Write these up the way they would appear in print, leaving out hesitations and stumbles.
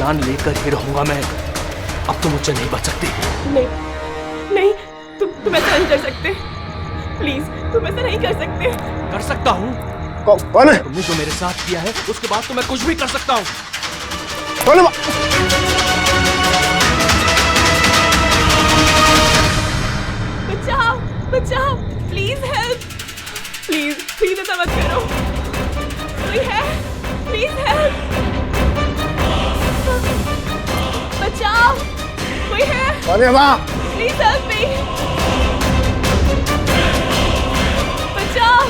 जान लेकर ही रहूंगा मैं। अब तुम मुझसे नहीं बच सकती। नहीं नहीं, तुम ऐसा नहीं कर सकते। प्लीज, तुम ऐसा नहीं कर सकते। कर सकता हूँ। कौन है? तुमने जो मेरे साथ किया है उसके बाद तो मैं कुछ भी कर सकता हूँ। कौन है? बचाओ बचाओ, प्लीज हेल्प, प्लीज ऐसा मत करो। कोई है? प्लीज हेल्प, बचाओ, कोई है? कौन है वहाँ? प्लीज हेल्प मी, बचाओ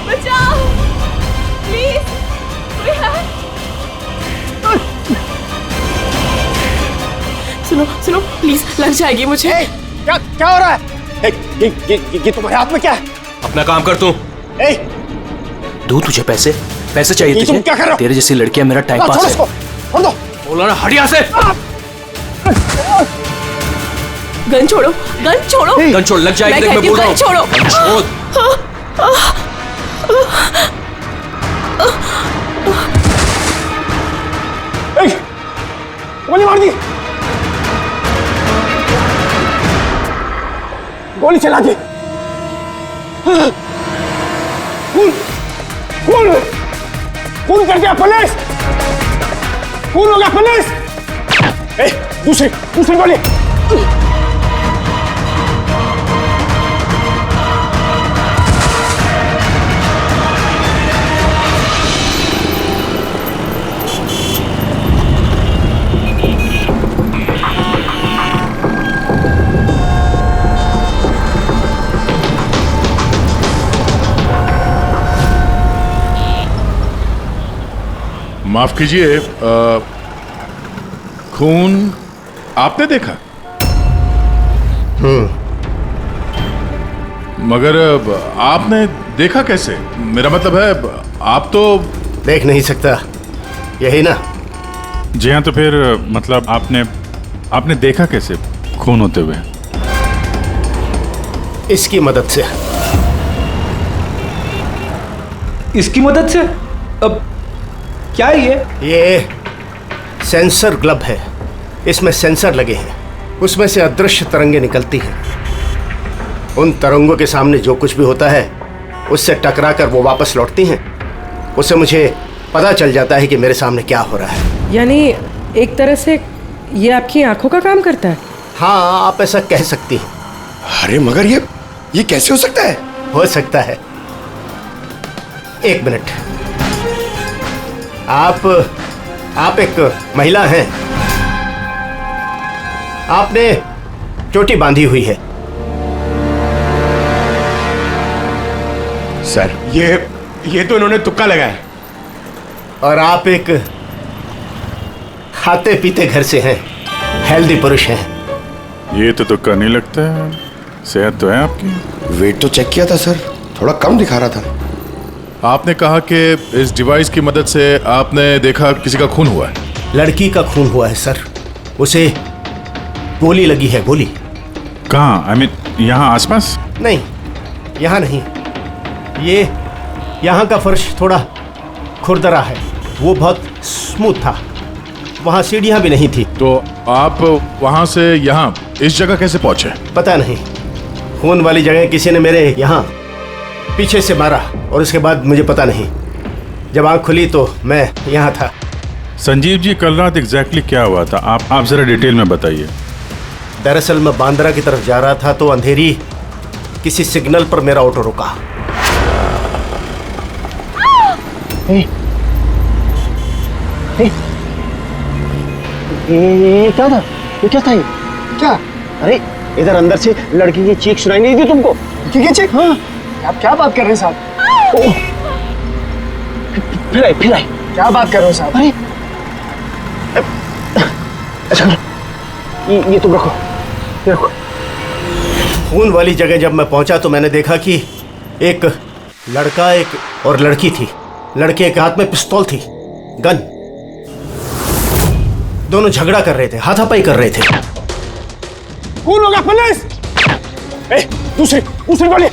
बचाओ, प्लीज, कोई है? सुनो प्लीज, लग जाएगी मुझे। क्या हो रहा है? ये तुम्हारे हाथ में क्या है? अपना काम कर तू। दूं तुझे पैसे चाहिए तुझे? तुम क्या कर रहे हो? तेरे जैसी लड़कियां मेरा टाइम पास है। छोड़ दो। बोला ना, हट यहाँ से। गन छोड़ो, गन छोड़ो। गन छोड़, लग जाएगी। मैं बोल रहा हूँ, छोड़ो। गोली मार दी, गोली चला दी। खून कर दिया पुलिस, खून हो गया पुलिस। दूसरी गोली। माफ कीजिए, खून आपने देखा? मगर आपने देखा कैसे? मेरा मतलब है, आप तो देख नहीं सकता, यही ना? जी हाँ, तो फिर मतलब आपने देखा कैसे खून होते हुए? इसकी मदद से। इसकी मदद से? अब क्या है ये सेंसर ग्लब है, इसमें सेंसर लगे हैं, उसमें से अदृश्य तरंगें निकलती हैं। उन तरंगों के सामने जो कुछ भी होता है उससे टकरा कर वो वापस लौटती हैं। उससे मुझे पता चल जाता है कि मेरे सामने क्या हो रहा है। यानी एक तरह से ये आपकी आंखों का काम करता है? हाँ, आप ऐसा कह सकती हैं। अरे मगर ये कैसे हो सकता है? हो सकता है। एक मिनट, आप एक महिला हैं, आपने चोटी बांधी हुई है। सर, ये तो इन्होंने तुक्का लगाया। और आप एक खाते पीते घर से हैं, हेल्दी पुरुष हैं। ये तो तुक्का नहीं लगता है, सेहत तो है आपकी। वेट तो चेक किया था सर, थोड़ा कम दिखा रहा था। आपने कहा कि इस डिवाइस की मदद से आपने देखा किसी का खून हुआ है। लड़की का खून हुआ है सर, उसे गोली लगी है, गोली। कहाँ? आई मीन यहाँ आसपास? नहीं, यहाँ नहीं, ये यहाँ का फर्श थोड़ा खुरदरा है, वो बहुत स्मूथ था, वहाँ सीढ़ियाँ भी नहीं थी। तो आप वहाँ से यहाँ इस जगह कैसे पहुँचे? पता नहीं, खून वाली जगह किसी ने मेरे यहाँ पीछे से मारा और उसके बाद मुझे पता नहीं। जब आँख खुली तो मैं यहाँ था। संजीव जी, कल रात एग्जैक्टली क्या हुआ था? आप जरा डिटेल में बताइए। दरअसल मैं बांद्रा की तरफ जा रहा था तो अंधेरी किसी सिग्नल पर मेरा ऑटो रुका। ये क्या था? ये क्या था? ये क्या? अरे इधर अंदर से लड़की की चीख सुनाई नहीं दी तुमको? ठीक है चेक। हाँ, आप क्या बात कर रहे हैं साहब? फिर आए क्या बात कर रहे हो साहब? अरे अच्छा, ये तुम रखो, ये रखो। खून वाली जगह जब मैं पहुंचा तो मैंने देखा कि एक लड़का और लड़की थी। लड़के के हाथ में पिस्तौल थी, गन। दोनों झगड़ा कर रहे थे, हाथापाई कर रहे थे। खून हो गया पुलिस। दूसरी गोली।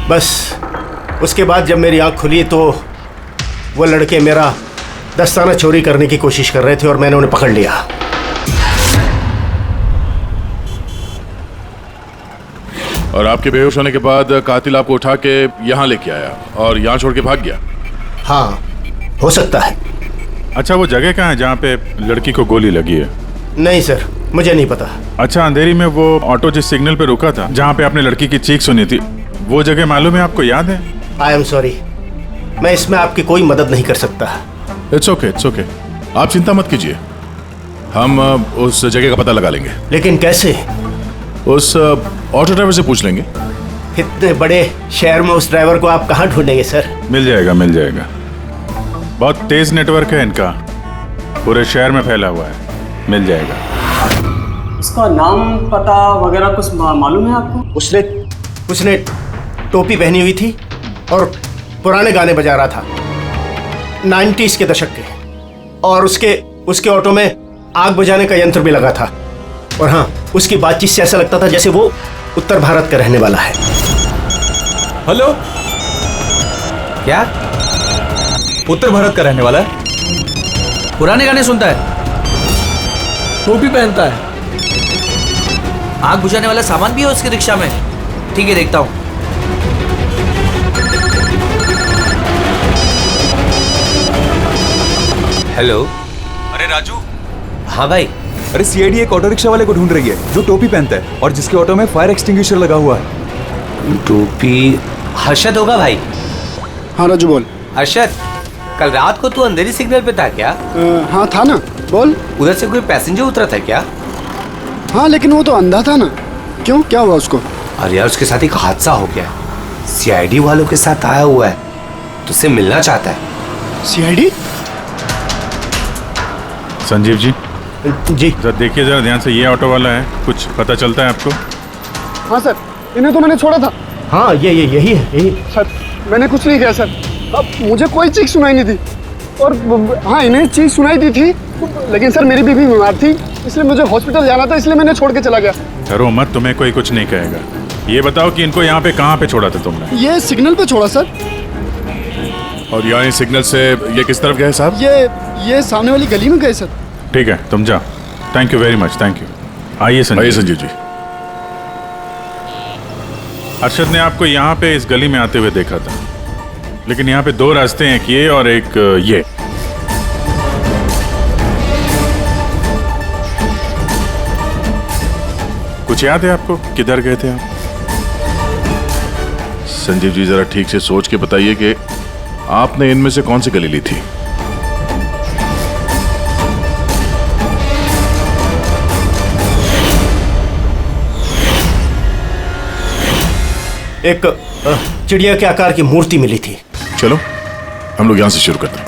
बस उसके बाद जब मेरी आंख खुली तो वो लड़के मेरा दस्ताना चोरी करने की कोशिश कर रहे थे और मैंने उन्हें पकड़ लिया। और आपके बेहोश होने के बाद कातिल आपको उठा के यहाँ लेके आया और यहाँ छोड़ के भाग गया। हाँ, हो सकता है। अच्छा, वो जगह कहाँ है जहाँ पे लड़की को गोली लगी है? नहीं सर, मुझे नहीं पता। अच्छा, अंधेरी में वो ऑटो जिस सिग्नल पे रुका था, जहाँ पे आपने लड़की की चीख सुनी थी, वो जगह मालूम है आपको? याद है? आई एम सॉरी, मैं इसमें आपकी कोई मदद नहीं कर सकता। It's okay, it's okay. आप चिंता मत कीजिए, हम उस जगह का पता लगा लेंगे। लेकिन कैसे? उस ऑटो ड्राइवर से पूछ लेंगे। इतने बड़े शहर में उस ड्राइवर को आप कहाँ ढूंढेंगे सर? मिल जाएगा, मिल जाएगा। बहुत तेज नेटवर्क है इनका, पूरे शहर में फैला हुआ है, मिल जाएगा। उसका नाम पता वगैरह कुछ मालूम है आपको? उसने टोपी पहनी हुई थी और पुराने गाने बजा रहा था, 90s के दशक के। और उसके ऑटो में आग बुझाने का यंत्र भी लगा था। और हाँ, उसकी बातचीत से ऐसा लगता था जैसे वो उत्तर भारत का रहने वाला है। हेलो, क्या उत्तर भारत का रहने वाला है? पुराने गाने सुनता है, टोपी पहनता है, आग बुझाने वाला सामान भी है उसकी रिक्शा में। ठीक है, देखता हूँ। हेलो। अरे राजू। हाँ भाई। अरे सीआईडी एक ऑटो रिक्शा वाले को ढूंढ रही है जो टोपी पहनता है और जिसके ऑटो में फायर एक्सटिंग्विशर लगा हुआ है। टोपी हर्षद होगा भाई। हाँ राजू बोल। हर्षद, कल रात को तू अंधेरी सिग्नल पे था क्या? हाँ था ना, बोल। उधर से कोई पैसेंजर उतरा था क्या? हाँ, लेकिन वो तो अंधा था ना। क्यों, क्या हुआ उसको? अरे यार, उसके साथ एक हादसा हो गया। सीआईडी वालों के साथ आया हुआ है, तुझसे मिलना चाहता है। सीआईडी? संजीव जी। जी जरा देखिए, जरा ध्यान से। ये ऑटो वाला है, कुछ पता चलता है आपको? हाँ सर, इन्हें तो मैंने छोड़ा था। हाँ, यही है, यही। सर, मैंने कुछ नहीं किया सर। अब मुझे कोई चीख सुनाई नहीं थी। और हाँ, इन्हें चीख सुनाई दी थी, लेकिन सर मेरी बीवी बीमार थी, इसलिए मुझे हॉस्पिटल जाना था, इसलिए मैंने छोड़ के चला गया। डरो मत, तुम्हें कोई कुछ नहीं कहेगा। ये बताओ कि इनको यहाँ पे कहाँ पे छोड़ा था तुमने? ये सिग्नल पे छोड़ा सर। और यहाँ सिग्नल से ये किस तरफ गए साहब? ये सामने वाली गली में गए सर। ठीक है, तुम जाओ। Thank you very much, thank you. आइए संजीव जी। अरशद ने आपको यहाँ पे इस गली में आते हुए देखा था, लेकिन यहाँ पे दो रास्ते हैं, एक ये और एक ये। कुछ याद है आपको, किधर गए थे आप? संजीव जी, जरा ठीक से सोच के बताइए कि आपने इनमें से कौन सी गली ली थी? एक चिड़िया के आकार की मूर्ति मिली थी। चलो हम लोग यहां से शुरू करते हैं।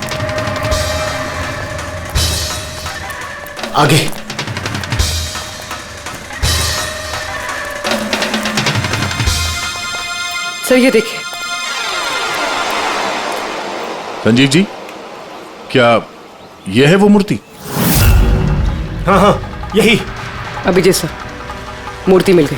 आगे। सर ये देखिए। संजीव जी, क्या यह है वो मूर्ति? हाँ, यही। अभिजय सर, मूर्ति मिल गई।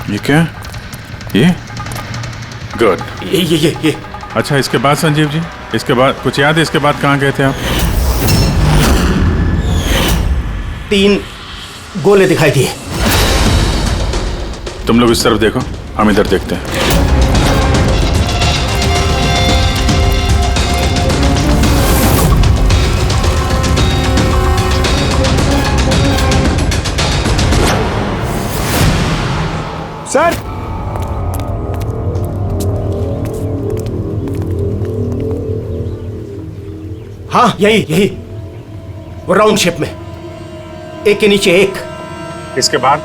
ये क्या? ये गुड। ये। अच्छा, इसके बाद संजीव जी, इसके बाद कुछ याद है? इसके बाद कहाँ गए थे आप? 3 गोले दिखाई दिए। तुम लोग इस तरफ देखो, हम इधर देखते हैं। सर, हाँ, यही। वो राउंड शेप में, एक के नीचे एक। इसके बाद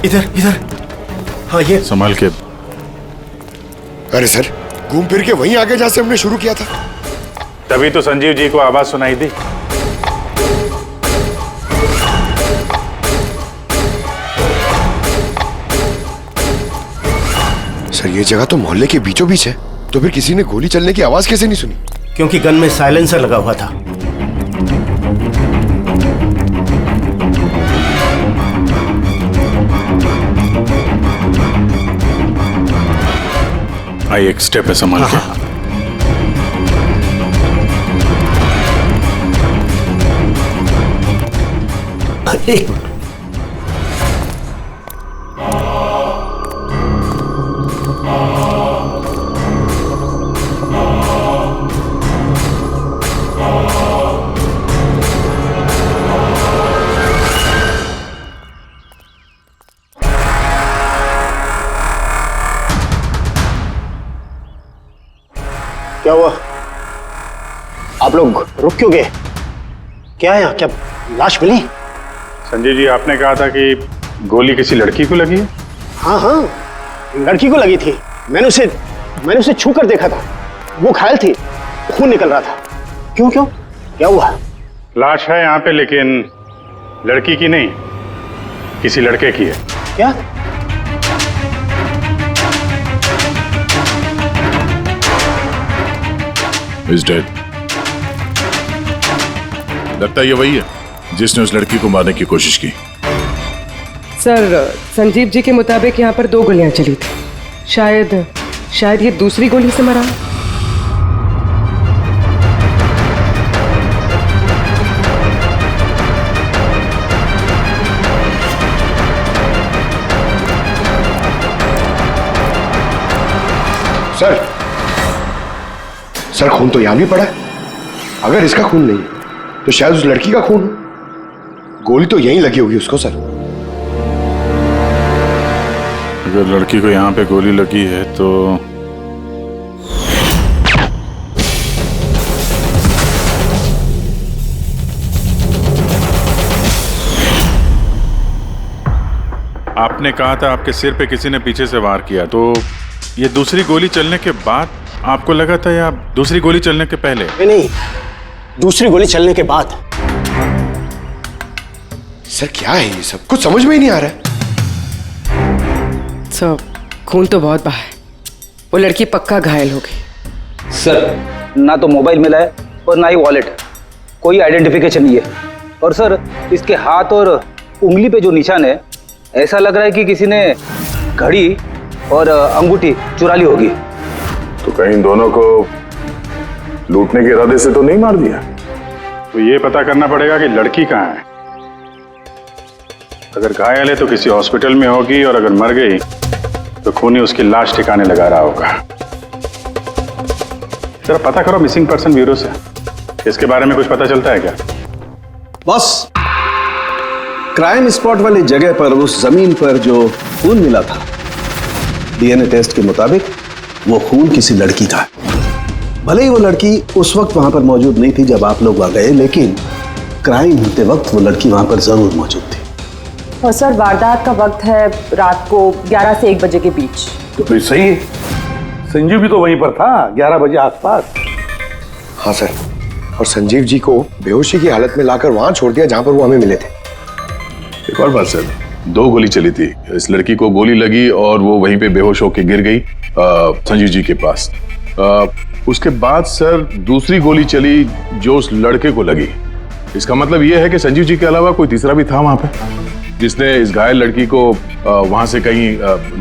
इधर इधर। हाँ ये संभाल के। अरे सर, घूम फिर के वहीं आगे जहां से हमने शुरू किया था। तभी तो संजीव जी को आवाज सुनाई दी। सर ये जगह तो मोहल्ले के बीचों बीच है, तो फिर किसी ने गोली चलने की आवाज कैसे नहीं सुनी? क्योंकि गन में साइलेंसर लगा हुआ था। आई एक स्टेप है, संभाल के। एक मिनट। क्या हुआ? आप लोग रुक क्यों गए? क्या है यहाँ? क्या लाश मिली? संजय जी, आपने कहा था कि गोली किसी लड़की को लगी है। हाँ हाँ, लड़की को लगी थी। मैंने उसे छू कर देखा था। वो घायल थी, खून निकल रहा था। क्यों क्यों, क्या हुआ? लाश है यहाँ पे, लेकिन लड़की की नहीं, किसी लड़के की है। क्या? Is dead. लगता है ये वही है जिसने उस लड़की को मारने की कोशिश की। सर, संजीव जी के मुताबिक यहाँ पर 2 गोलियां चली थी। शायद ये दूसरी गोली से मरा। सर खून तो यहां भी पड़ा है। अगर इसका खून नहीं है तो शायद उस लड़की का खून हो। गोली तो यहीं लगी होगी उसको सर। अगर लड़की को यहाँ पे गोली लगी है तो आपने कहा था आपके सिर पे किसी ने पीछे से वार किया, तो ये दूसरी गोली चलने के बाद आपको लगा था या दूसरी गोली चलने के पहले? नहीं, दूसरी गोली चलने के बाद। सर क्या है ये सब? कुछ समझ में ही नहीं आ रहा है। सर, खून तो बहुत बहा है। वो लड़की पक्का घायल हो गई। सर, ना तो मोबाइल मिला है और ना ही वॉलेट। कोई आइडेंटिफिकेशन नहीं है। और सर, इसके हाथ और उंगली पे जो निशान है, ऐसा लग रहा है कि किसी ने घड़ी और अंगूठी चुरा ली होगी। तो कहीं दोनों को लूटने के इरादे से तो नहीं मार दिया? तो ये पता करना पड़ेगा कि लड़की कहाँ है। अगर घायल है तो किसी हॉस्पिटल में होगी, और अगर मर गई तो खूनी उसकी लाश ठिकाने लगा रहा होगा। जरा पता करो मिसिंग पर्सन ब्यूरो से, इसके बारे में कुछ पता चलता है क्या? बस, क्राइम स्पॉट वाली जगह पर उस जमीन पर जो खून मिला था, डीएनए टेस्ट के मुताबिक वो खून किसी लड़की का है। भले ही वो लड़की उस वक्त वहां पर मौजूद नहीं थी जब आप लोग वहां गए, लेकिन क्राइम होते वक्त वो लड़की वहां पर जरूर मौजूद थी। और सर, वारदात का वक्त है रात को 11 से 1 बजे के बीच। तो फिर सही है, संजीव भी तो वहीं पर था 11 बजे आसपास। हाँ सर, और संजीव जी को बेहोशी की हालत में लाकर वहां छोड़ दिया जहां पर वो हमें मिले थे। एक और बात सर, 2 गोली चली थी। इस लड़की को गोली लगी और वो वहीं पे बेहोश होकर गिर गई संजीव जी के पास। उसके बाद सर दूसरी गोली चली जो उस लड़के को लगी। इसका मतलब ये है कि संजीव जी के अलावा कोई तीसरा भी था वहां पे, जिसने इस घायल लड़की को वहां से कहीं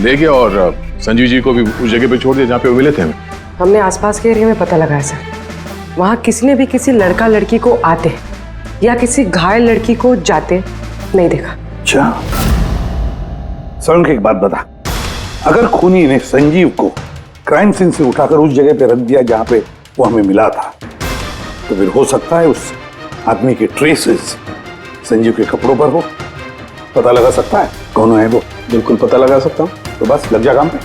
ले गया और संजीव जी को भी उस जगह पे छोड़ दिया जहाँ पे वो मिले थे। हमने आसपास के एरिया में पता लगाया सर, वहाँ किसी ने भी किसी लड़का लड़की को आते या किसी घायल लड़की को जाते नहीं देखा। अच्छा सर, एक बात बता, अगर खूनी ने संजीव को क्राइम सीन से उठाकर उस जगह पे रख दिया जहाँ पे वो हमें मिला था, तो फिर हो सकता है उस आदमी के ट्रेसेस संजीव के कपड़ों पर हो। पता लगा सकता है कौन है वो? बिल्कुल पता लगा सकता हूँ। तो बस लग जा काम पे।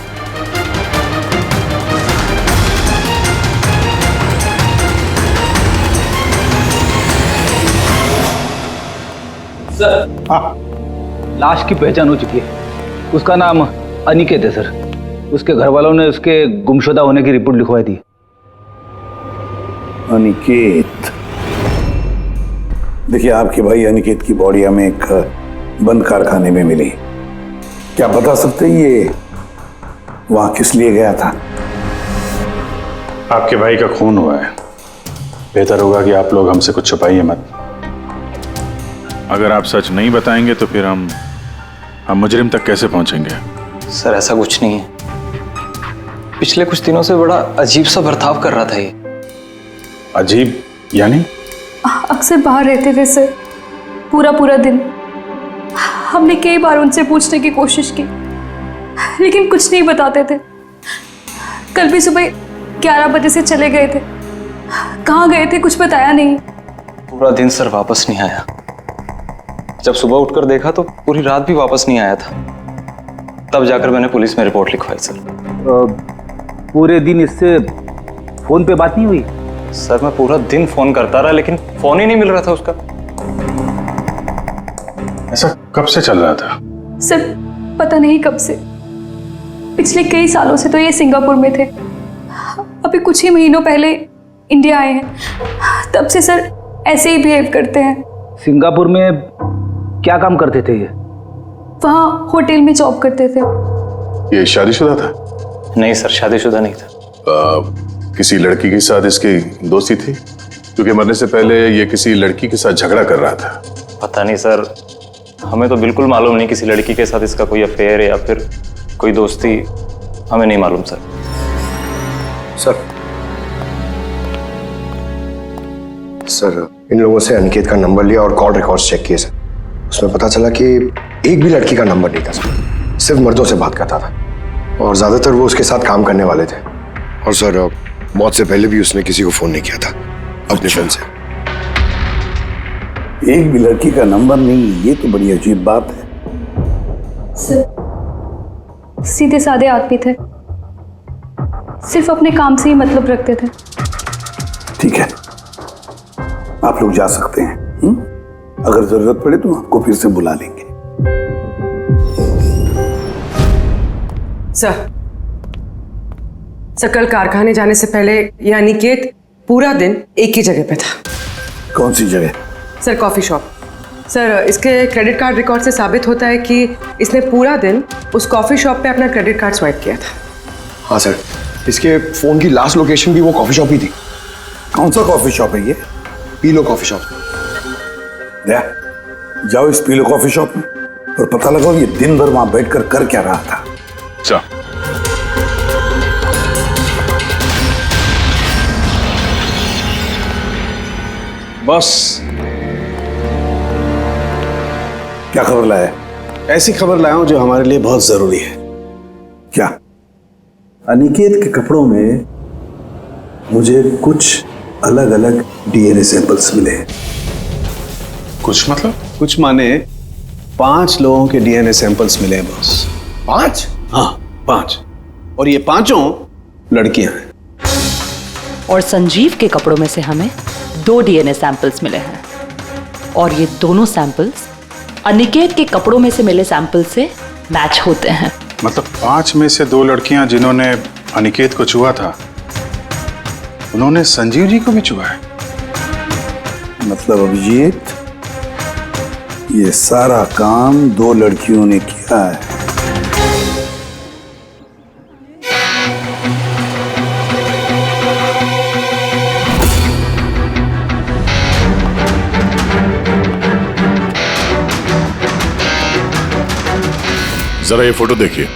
सर, हाँ, लाश की पहचान हो चुकी है। उसका नाम अनिकेत है सर। उसके घर वालों ने उसके गुमशुदा होने की रिपोर्ट लिखवाई थी। अनिकेत, देखिए आपके भाई अनिकेत की बॉडी हमें एक बंद कारखाने में मिली। क्या बता सकते हैं ये वहां किस लिए गया था? आपके भाई का खून हुआ है, बेहतर होगा कि आप लोग हमसे कुछ छुपाइए मत। अगर आप सच नहीं बताएंगे तो फिर हम मुजरिम तक कैसे पहुंचेंगे? सर ऐसा कुछ नहीं है, पिछले कुछ दिनों से बड़ा अजीब सा बर्ताव कर रहा था ये। अजीब यानी? अक्सर बाहर रहते थे सर, पूरा दिन। हमने कई बार उनसे पूछने की कोशिश की, लेकिन कुछ नहीं बताते थे। कल भी सुबह 11 बजे से चले गए थे। कहाँ गए थे कुछ बताया नहीं। पूरा दिन सर वापस नहीं आया। जब सुबह उठकर देखा तो पूरी रात भी वापस नहीं आया था। तब जाकर मैंने पुलिस में रिपोर्ट लिखवाई सर। पूरे दिन इससे फोन पे बात नहीं हुई? सर मैं पूरा दिन फोन करता रहा, लेकिन फोन ही नहीं मिल रहा था उसका। ऐसा कब से चल रहा था? सर पता नहीं कब से, पिछले कई सालों से तो ये सिंगापुर में थे। अभी कुछ ही महीनों पहले इंडिया आए हैं, तब से सर ऐसे ही बिहेव करते हैं। सिंगापुर में क्या काम करते थे ये? वहाँ होटल में जॉब करते थे। ये शादीशुदा था? नहीं सर, शादीशुदा नहीं था। किसी लड़की के साथ इसकी दोस्ती थी? क्योंकि मरने से पहले ये किसी लड़की के साथ झगड़ा कर रहा था। पता नहीं सर, हमें तो बिल्कुल मालूम नहीं किसी लड़की के साथ इसका कोई अफेयर या फिर कोई दोस्ती, हमें नहीं मालूम सर। सर इन लोगों से अनिकेत का नंबर लिया और कॉल रिकॉर्ड्स चेक किए सर। उसमें पता चला कि एक भी लड़की का नंबर नहीं था सर, सिर्फ मर्दों से बात करता था और ज्यादातर वो उसके साथ काम करने वाले थे। और सर मौत से पहले भी उसने किसी को फोन नहीं किया था अपने फोन से। एक भी लड़की का नंबर नहीं, ये तो बड़ी अजीब बात है। सर सीधे साधे आदमी थे, सिर्फ अपने काम से ही मतलब रखते थे। ठीक है, आप लोग जा सकते हैं। अगर जरूरत पड़े तो आपको फिर से बुला लेंगे। सर कल कारखाने जाने से पहले ये अनिकेत पूरा दिन एक ही जगह पे था। कौन सी जगह? Sir coffee shop. सर इसके क्रेडिट कार्ड रिकॉर्ड से साबित होता है कि इसने पूरा दिन उस कॉफी शॉप पे अपना क्रेडिट कार्ड स्वाइप किया था। हाँ सर, इसके फोन की लास्ट लोकेशन भी वो कॉफी शॉप ही थी। कौन सा कॉफी शॉप है ये? पीलो कॉफी शॉप। जाओ इस पीलो कॉफी शॉप में और पता लगाओ ये दिन भर वहां बैठकर कर क्या रहा था। चल। बॉस, क्या खबर लाया? ऐसी खबर लाया हूं जो हमारे लिए बहुत जरूरी है। क्या? अनिकेत के कपड़ों में मुझे कुछ अलग अलग डीएनए सैंपल्स मिले। कुछ मतलब? कुछ माने 5 लोगों के डीएनए सैंपल्स मिले हैं बॉस। 5? हाँ 5, और ये 5 लड़कियां हैं। और संजीव के कपड़ों में से हमें 2 डीएनए सैंपल्स मिले हैं, और ये दोनों सैंपल्स अनिकेत के कपड़ों में से मिले सैंपल से मैच होते हैं। मतलब 5 में से 2 लड़कियां जिन्होंने अनिकेत को छुआ था, उन्होंने संजीव जी को भी छुआ है। मतलब अभिजीत, ये सारा काम 2 लड़कियों ने किया है। जरा ये फोटो देखिए,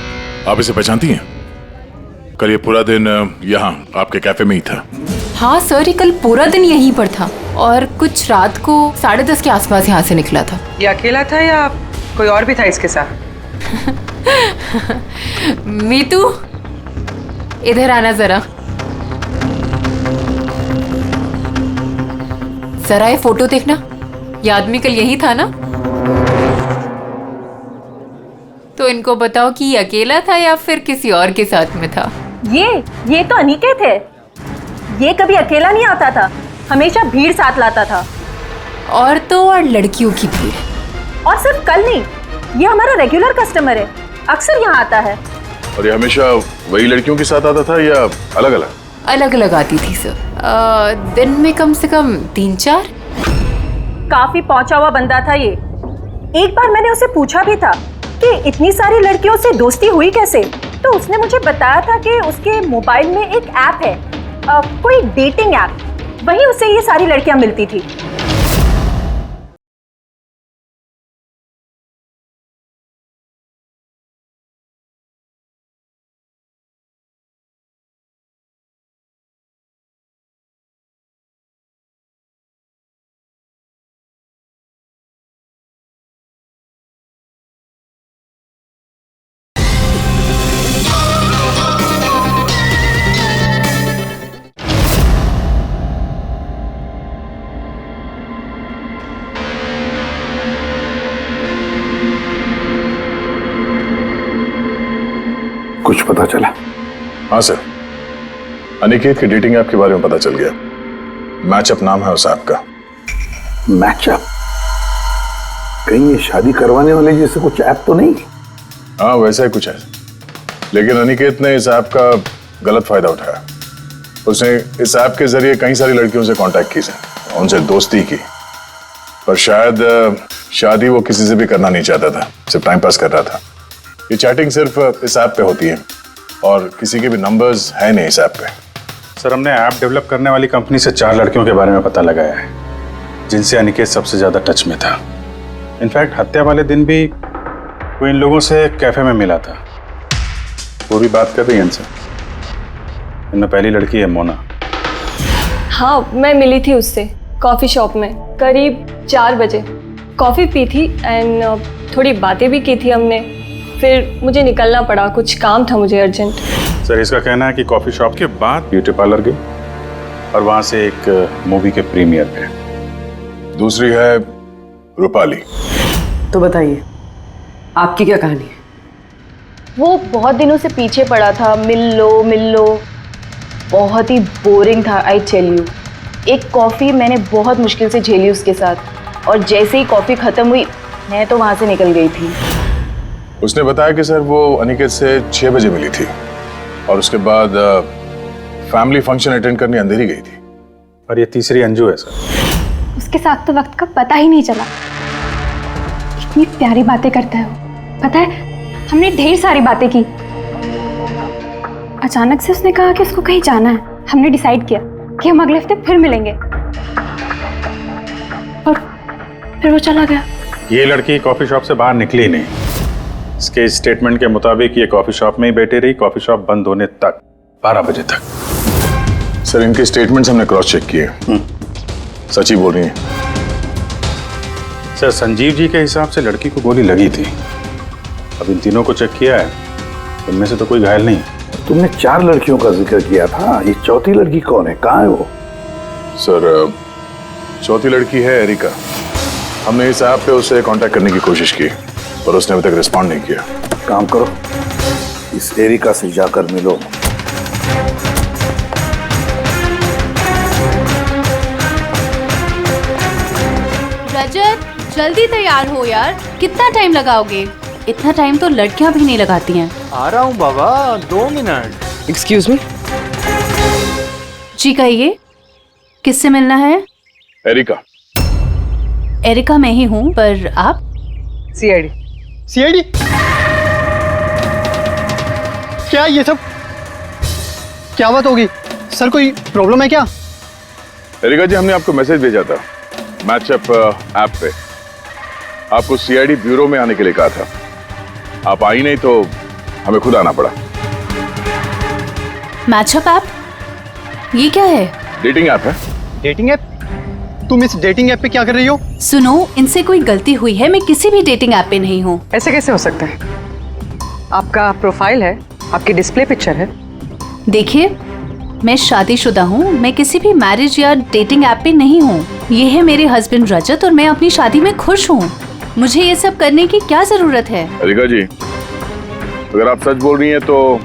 आप इसे पहचानती हैं? कल ये पूरा दिन यहाँ आपके कैफे में ही था। हाँ सर, ये कल पूरा दिन यहीं पर था और कुछ रात को 10:30 के आसपास यहाँ से निकला था। ये अकेला था या कोई और भी था इसके साथ? मीतू, इधर आना जरा। जरा ये फोटो देखना, ये आदमी कल यही था ना? तो इनको बताओ कि ये अकेला था या फिर किसी और के साथ में था। ये तो अनिकेत है। ये कभी अकेला नहीं आता था, हमेशा भीड़ साथ लाता था। औरतों और लड़कियों की भीड़। और सिर्फ कल नहीं, ये हमारा रेगुलर कस्टमर है। अक्सर यहाँ आता है। और ये हमेशा वही लड़कियों के साथ आता था या अलग अलग? अलग अलग आती थी सर, दिन में कम से कम 3-4। काफी पहुंचा हुआ बंदा था ये। एक बार मैंने उसे पूछा भी था कि इतनी सारी लड़कियों से दोस्ती हुई कैसे, तो उसने मुझे बताया था कि उसके मोबाइल में एक ऐप है, कोई डेटिंग ऐप, वहीं उसे ये सारी लड़कियां मिलती थी। कुछ पता चला? हाँ सर, अनिकेत के डेटिंग ऐप के बारे में पता चल गया। मैचअप नाम है उस ऐप का। मैचअप? कहीं ये शादी करवाने वाले जैसे कुछ ऐप तो नहीं? हाँ वैसा ही कुछ है, लेकिन अनिकेत ने इस ऐप का गलत फायदा उठाया। उसने इस ऐप के जरिए कई सारी लड़कियों से कांटेक्ट की, उनसे दोस्ती की, पर शायद शादी वो किसी से भी करना नहीं चाहता था, सिर्फ टाइम पास कर रहा था। ये चैटिंग सिर्फ इस ऐप पे होती है और किसी के भी नंबर्स है नहीं इस ऐप पे। सर, हमने ऐप डेवलप करने वाली कंपनी से 4 लड़कियों के बारे में पता लगाया है जिनसे अनिकेत सबसे ज्यादा टच में था। इनफैक्ट हत्या वाले दिन भी वो इन लोगों से कैफे में मिला था। वो भी बात कर रही है इनसे। इनमें पहली लड़की है मोना। हाँ, मैं मिली थी उससे कॉफ़ी शॉप में करीब 4 बजे। कॉफ़ी पी थी एंड थोड़ी बातें भी की थी हमने। फिर मुझे निकलना पड़ा, कुछ काम था मुझे अर्जेंट। सर, इसका कहना है कि कॉफी शॉप के बाद ब्यूटी पार्लर गई और वहां से एक मूवी के प्रीमियर पे। दूसरी है रूपाली। तो बताइए, आपकी क्या कहानी है? वो बहुत दिनों से पीछे पड़ा था, मिल लो। बहुत ही बोरिंग था, आई टेल यू। एक कॉफ़ी मैंने बहुत मुश्किल से झेली उसके साथ, और जैसे ही कॉफ़ी ख़त्म हुई मैं तो वहाँ से निकल गई थी। उसने बताया कि सर वो अनिकेत से 6 बजे मिली थी और उसके बाद फैमिली फंक्शन अटेंड करने अंधेरी गई थी। और ये तीसरी अंजू है सर। उसके साथ तो वक्त का पता ही नहीं चला। इतनी प्यारी बातें करता है वो। पता है, हमने ढेर सारी बातें की। अचानक से उसने कहा कि उसको कहीं जाना है। हमने डिसाइड किया कि हम अगले हफ्ते फिर मिलेंगे, और फिर वो चला गया। ये लड़की कॉफी शॉप से बाहर निकली ही नहीं। इसके स्टेटमेंट के मुताबिक ये कॉफी शॉप में ही बैठी रही, कॉफी शॉप बंद होने तक, 12 बजे तक। सर, इनके स्टेटमेंट्स हमने क्रॉस चेक किए, सच ही बोल रही हैं। सर, संजीव जी के हिसाब से लड़की को गोली लगी थी। अब इन तीनों को चेक किया है, उनमें से तो कोई घायल नहीं। तुमने 4 लड़कियों का जिक्र किया था, ये चौथी लड़की कौन है? कहाँ है वो? सर, चौथी लड़की है एरिका। हमने इस ऐप पे उससे कांटेक्ट करने की कोशिश की पर उसने अभी तक रिस्पॉन्ड नहीं किया। काम करो, इस एरिका से जाकर मिलो। रजत, जल्दी तैयार हो यार, कितना टाइम लगाओगे? इतना टाइम तो लड़कियां भी नहीं लगाती हैं। आ रहा हूँ बाबा, 2 मिनट। Excuse me. जी कहिए, किससे मिलना है? एरिका। एरिका मैं ही हूँ, पर आप? सीआईडी। सीआईडी? क्या ये सब? क्या बात होगी सर, कोई प्रॉब्लम है क्या? एरिका जी, हमने आपको मैसेज भेजा था मैचअप ऐप पे। आपको सीआईडी ब्यूरो में आने के लिए कहा था। आप आई नहीं तो हमें खुद आना पड़ा। Matchup app? ये क्या है? डेटिंग ऐप है। Dating app? तुम इस डेटिंग ऐप पे क्या कर रही हो? सुनो, इनसे कोई गलती हुई है, मैं किसी भी डेटिंग ऐप पे नहीं हूँ। ऐसे कैसे हो सकता है? आपका प्रोफाइल है, आपकी डिस्प्ले पिक्चर है। देखिए, मैं शादीशुदा हूँ, मैं किसी भी मैरिज या डेटिंग ऐप पे नहीं हूँ। ये है मेरे हस्बैंड रजत और मैं अपनी शादी में खुश हूँ। मुझे ये सब करने की क्या जरूरत है? एरिका जी, अगर आप सच बोल रही हैं तो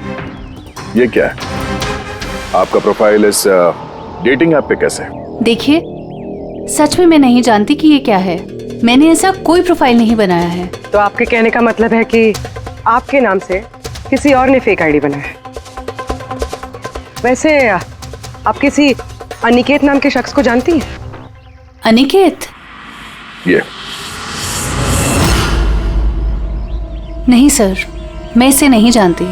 ये क्या है? आपका प्रोफाइल इस डेटिंग ऐप पे कैसे? देखिए, सच में मैं नहीं जानती कि ये क्या है। मैंने ऐसा कोई प्रोफाइल नहीं बनाया है। तो आपके कहने का मतलब है कि आपके नाम से किसी और ने फेक आईडी बनाया। वैसे आप किसी अनिकेत नाम के शख्स को जानती हैं? अनिकेत? ये नहीं सर, मैं इसे नहीं जानती।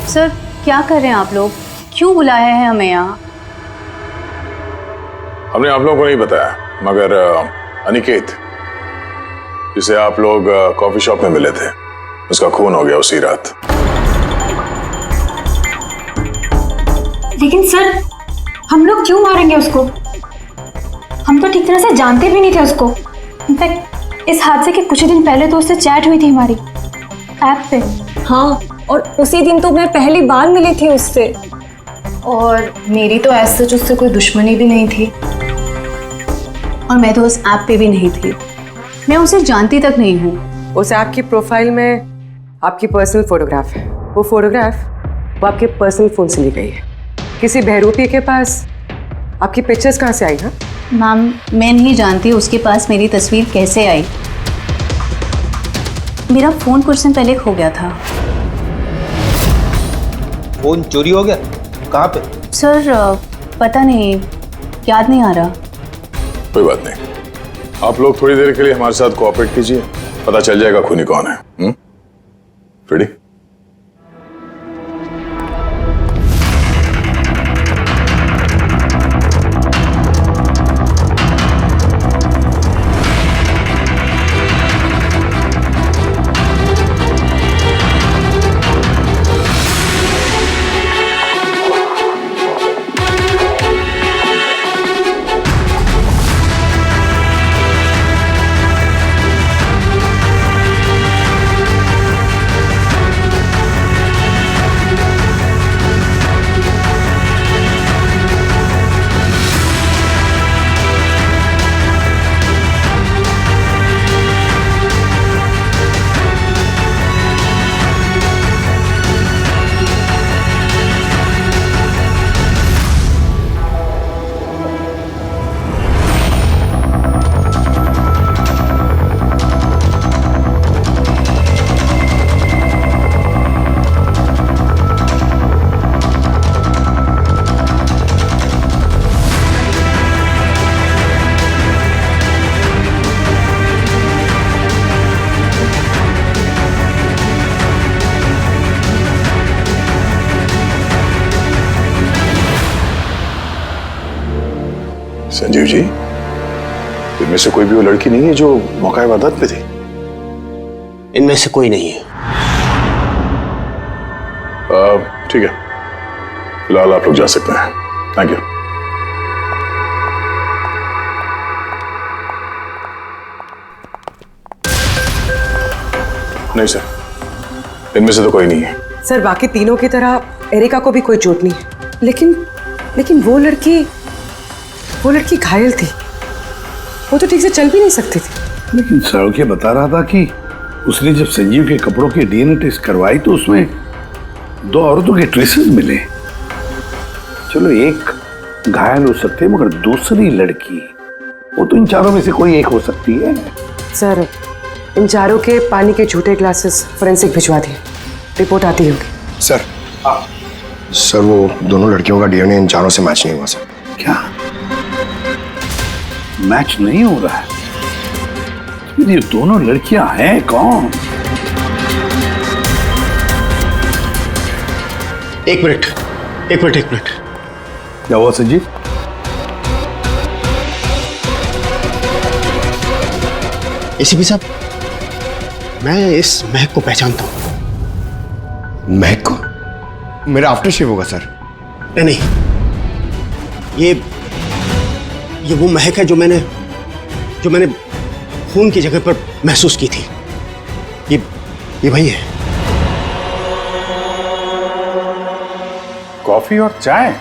सर क्या कर रहे हैं आप लोग? क्यों बुलाया है हमें यहाँ? हमने आप लोगों को नहीं बताया, मगर अनिकेत जिसे आप लोग कॉफी शॉप में मिले थे, उसका खून हो गया उसी रात। लेकिन सर, हम लोग क्यों मारेंगे उसको? हम तो ठीक तरह से जानते भी नहीं थे उसको। इनफैक्ट इस हादसे के कुछ दिन पहले तो उससे चैट हुई थी हमारी ऐप पे। हाँ, और उसी दिन तो मैं पहली बार मिली थी उससे। और मेरी तो ऐसे सच उससे कोई दुश्मनी भी नहीं थी, और मैं तो उस ऐप पे भी नहीं थी। मैं उसे जानती तक नहीं हूँ। उस ऐप की प्रोफाइल में आपकी पर्सनल फोटोग्राफ है। वो फोटोग्राफ वो आपके पर्सनल फोन से ली गई है। किसी बहरूपी के पास आपकी पिक्चर्स कहाँ से आई? हाँ मैम, मैं नहीं जानती उसके पास मेरी तस्वीर कैसे आई। मेरा फोन कुछ दिन पहले खो गया था। फोन चोरी हो गया? कहाँ पे? सर पता नहीं, याद नहीं आ रहा। कोई बात नहीं, आप लोग थोड़ी देर के लिए हमारे साथ कोऑपरेट कीजिए, पता चल जाएगा खूनी कौन है। रेडी? संजीव जी, इनमें से कोई भी वो लड़की नहीं है जो मौका वारदात पे थी? इनमें से कोई नहीं है। ठीक है, फिलहाल आप लोग जा सकते हैं। Thank you. नहीं सर, इनमें से तो कोई नहीं है। सर, बाकी तीनों की तरह एरिका को भी कोई चोट नहीं है, लेकिन वो लड़की घायल थी। वो तो ठीक से चल भी नहीं सकती थी। लेकिन सरोके बता रहा था कि उसने जब संजीव के कपड़ों के डीएनए टेस्ट करवाई तो उसमें 2 औरतों के ट्रेसेस मिले। चलो एक घायल हो सकते, मगर दूसरी लड़की, वो तो इन चारों में से कोई एक हो सकती है। सर, इन चारों के पानी के झूठे ग्लासेस फोरेंसिक भिजवा दिए, रिपोर्ट आती होगी। सर वो दोनों लड़कियों का डीएनए इन चारों से मैच नहीं हुआ सर। क्या मैच नहीं हो रहा है? ये दोनों लड़कियां हैं कौन? एक मिनट। क्या हुआ संजीव? एसीपी साहब, मैं इस महक को पहचानता हूं। महक को? मेरा आफ्टर शेव होगा सर। नहीं, ये वो महक है जो मैंने खून की जगह पर महसूस की थी। ये वही है। कॉफी और चाय?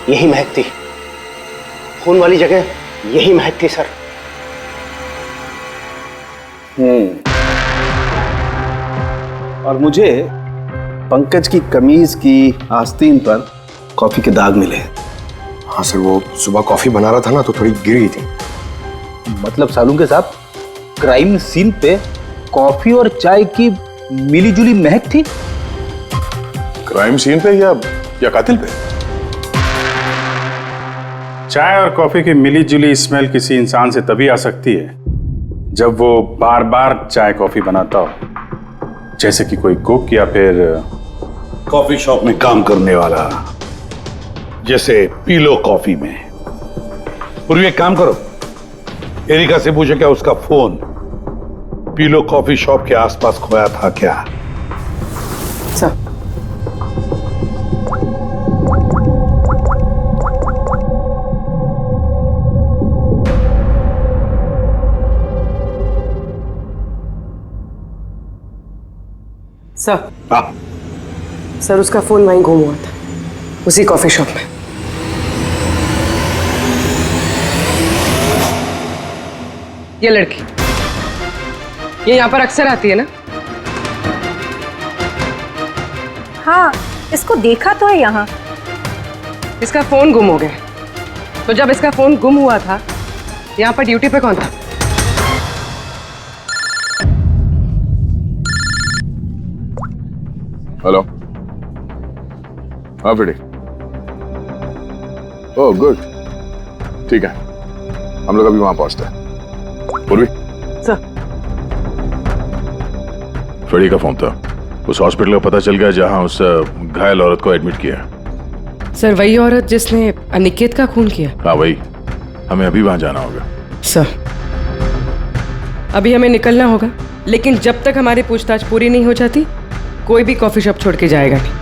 यही महक थी। खून वाली जगह यही महक थी सर। और मुझे पंकज की कमीज की आस्तीन पर कॉफी के दाग मिले। हाँ सर, वो सुबह कॉफी बना रहा था ना तो थोड़ी गिर गई थी। मतलब सालून के साहब, क्राइम सीन पे कॉफी और चाय की मिलीजुली महक थी? क्राइम सीन पे या कातिल पे? चाय और कॉफी की मिली जुली स्मेल किसी इंसान से तभी आ सकती है जब वो बार बार चाय कॉफी बनाता हो, जैसे कि कोई कुक या फिर कॉफी शॉप में काम करने वाला, जैसे पीलो कॉफी में। पूर्वी एक काम करो, एरिका से पूछो क्या उसका फोन पीलो कॉफी शॉप के आसपास खोया था क्या? सर सर उसका फोन वहीं गुम हुआ था, उसी कॉफी शॉप में। ये लड़की ये यहाँ पर अक्सर आती है ना? हाँ, इसको देखा तो है यहाँ। इसका फोन गुम हो गया, तो जब इसका फोन गुम हुआ था यहाँ पर ड्यूटी पे कौन था? हेलो, हाँ फ्रेडी। ओह गुड, ठीक है, हम लोग अभी वहां पहुंचते हैं। पूर्वी सर, फ्रेडी का फोन था, उस हॉस्पिटल का पता चल गया जहां उस घायल औरत को एडमिट किया। सर वही औरत जिसने अनिकेत का खून किया? हाँ वही, हमें अभी वहां जाना होगा। सर अभी हमें निकलना होगा, लेकिन जब तक हमारी पूछताछ पूरी नहीं हो जाती कोई भी कॉफी शॉप छोड़ के जाएगा नहीं।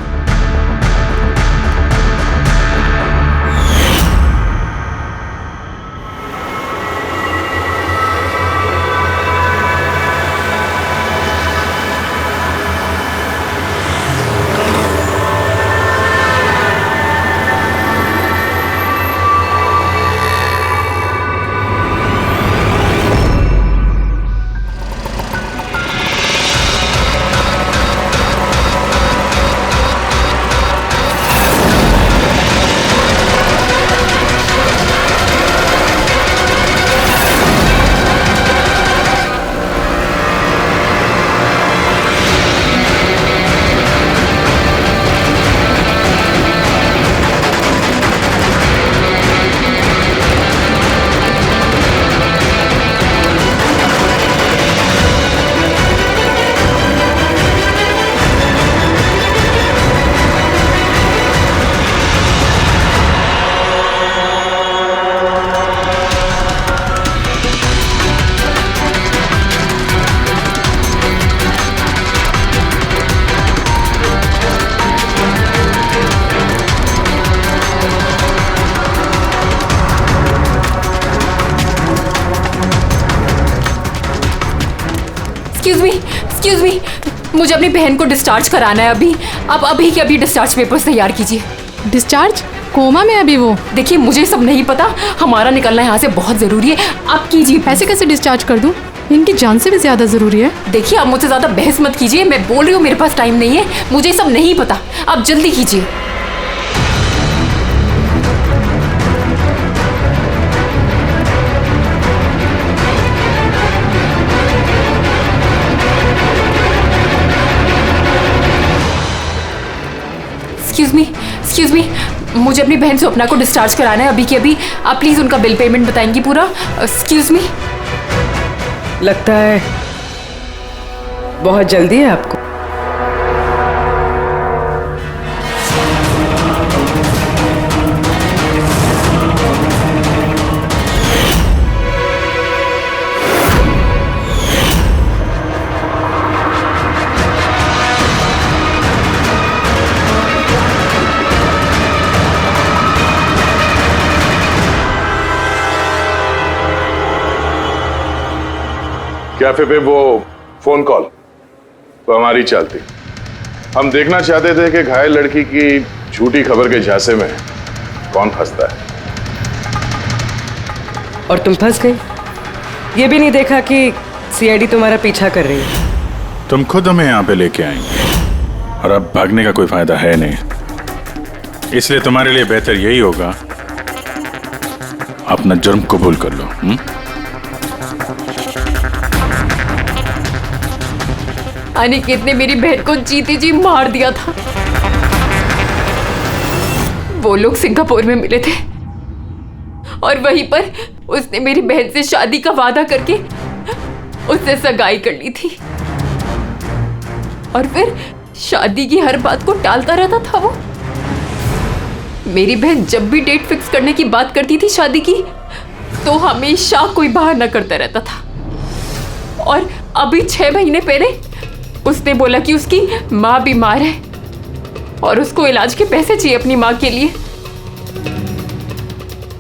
एक्सक्यूज मी, मुझे अपनी बहन को डिस्चार्ज कराना है अभी। आप अभी के अभी डिस्चार्ज पेपर्स तैयार कीजिए। डिस्चार्ज? कोमा में अभी वो? देखिए मुझे सब नहीं पता, हमारा निकलना यहाँ से बहुत जरूरी है, आप कीजिए। ऐसे कैसे डिस्चार्ज कर दूं? इनकी जान से भी ज्यादा जरूरी है। देखिए आप मुझसे ज्यादा बहस मत कीजिए, मैं बोल रही हूँ मेरे पास टाइम नहीं है, मुझे सब नहीं पता, आप जल्दी कीजिए। एक्सक्यूज मी, मुझे अपनी बहन स्वप्ना को डिस्चार्ज कराना है अभी के अभी, आप प्लीज उनका बिल पेमेंट बताएंगी पूरा। Excuse me. लगता है बहुत जल्दी है आपको। कैफे पे वो फोन कॉल तो हमारी चलती। हम देखना चाहते थे कि घायल लड़की की झूठी खबर के झांसे में कौन फंसता है। और तुम फंस गई। ये भी नहीं देखा कि सीआईडी तुम्हारा पीछा कर रही है। तुम खुद हमें यहाँ पे लेके आएंगे और अब भागने का कोई फायदा है नहीं, इसलिए तुम्हारे लिए बेहतर यही होगा अपना जुर्म कबूल कर लो। अनिकेत ने मेरी बहन को जीते जी मार दिया था। वो लोग सिंगापुर में मिले थे और वहीं पर उसने मेरी बहन से शादी का वादा करके उससे सगाई कर ली थी और फिर शादी की हर बात को टालता रहता था वो। मेरी बहन जब भी डेट फिक्स करने की बात करती थी शादी की तो हमेशा कोई बहाना करता रहता था। और अभी 6 महीने पहले उसने बोला कि उसकी माँ बीमार है और उसको इलाज के पैसे चाहिए अपनी माँ के लिए।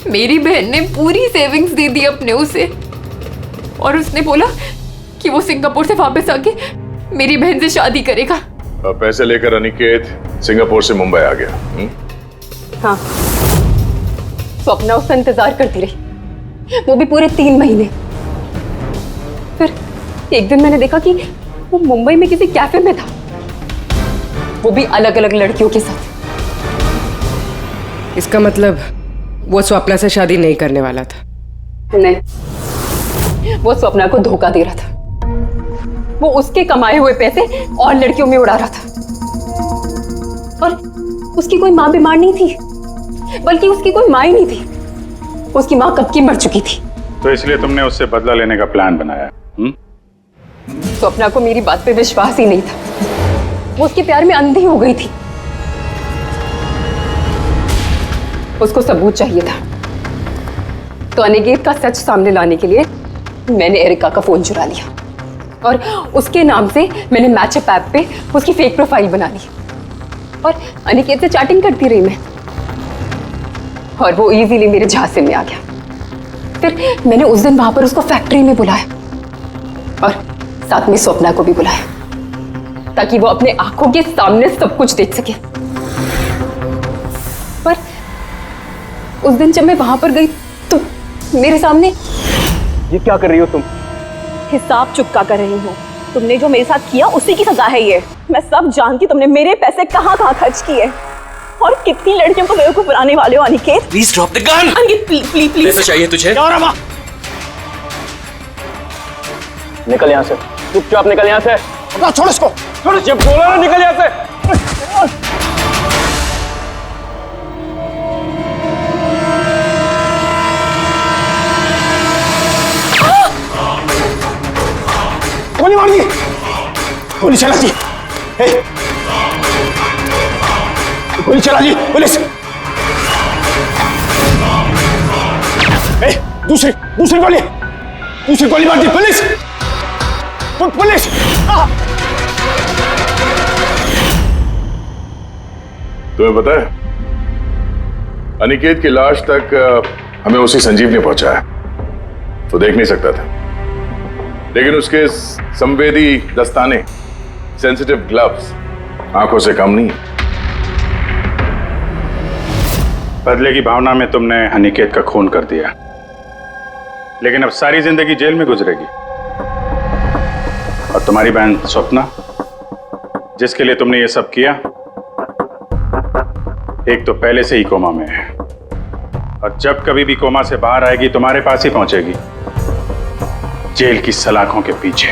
मेरी बहन ने पूरी सेविंग्स दे दी अपने उसे और उसने बोला कि वो सिंगापुर से वापस आके मेरी बहन से शादी करेगा। पैसे लेकर अनिकेत सिंगापुर से मुंबई आ गया। हाँ, स्वप्ना उसका इंतजार करती रही, वो भी पूरे 3 महीने। फिर एक दिन मैंने देखा कि वो मुंबई में किसी कैफे में था, वो भी अलग अलग लड़कियों के साथ। इसका मतलब वो स्वप्ना से शादी नहीं करने वाला था? नहीं, वो स्वप्ना को धोखा दे रहा था। वो उसके कमाए हुए पैसे और लड़कियों में उड़ा रहा था। और उसकी कोई माँ बीमार नहीं थी, बल्कि उसकी कोई माँ ही नहीं थी। उसकी माँ कब की मर चुकी थी। तो इसलिए तुमने उससे बदला लेने का प्लान बनाया? स्वप्ना को मेरी बात पे विश्वास ही नहीं था। वो उसके प्यार में अंधी हो गई थी। उसको सबूत चाहिए था, तो अनिकेत का सच सामने लाने के लिए मैंने एरिका का फोन चुरा लिया और उसके नाम से मैंने मैचअप ऐप पे उसकी फेक प्रोफाइल बना ली और अनिकेत से चैटिंग करती रही मैं, और वो इजीली मेरे झांसे में आ गया। फिर मैंने उस दिन वहां पर उसको फैक्ट्री में बुलाया और साथ में स्वप्ना को भी बुलाया ताकि वो अपने आंखों के सामने सब कुछ देख सके। पर उस दिन जब मैं वहां पर गई तो मेरे सामने। ये क्या कर रही हो तुम? हिसाब चुका कर रही हूँ। तुमने जो मेरे साथ किया उसी की सजा है ये। मैं सब जानती, तुमने मेरे पैसे कहाँ कहाँ खर्च किए और कितनी लड़कियों को बेवकूफ बनाने वाले हो Aniket. Please drop the gun. Aniket please please please. पैसा चाहिए तुझे? क्या हो रहा? निकल यहाँ से, चुपचाप निकल यहाँ से। छोड़ इसको, छोड़। जब बोला ना निकल यहाँ से। गोली मार दी, गोली चला दी, गोली चला दी पुलिस। दूसरी गोली मार दी पुलिस, पुलिस। तुम्हें पता है अनिकेत की लाश तक हमें उसी संजीव ने पहुंचाया। वो देख नहीं सकता था, लेकिन उसके संवेदी दस्ताने, सेंसिटिव ग्लव्स आंखों से कम नहीं। बदले की भावना में तुमने अनिकेत का खून कर दिया, लेकिन अब सारी जिंदगी जेल में गुजरेगी। और तुम्हारी बहन स्वप्ना, जिसके लिए तुमने ये सब किया, एक तो पहले से ही कोमा में है और जब कभी भी कोमा से बाहर आएगी तुम्हारे पास ही पहुंचेगी, जेल की सलाखों के पीछे।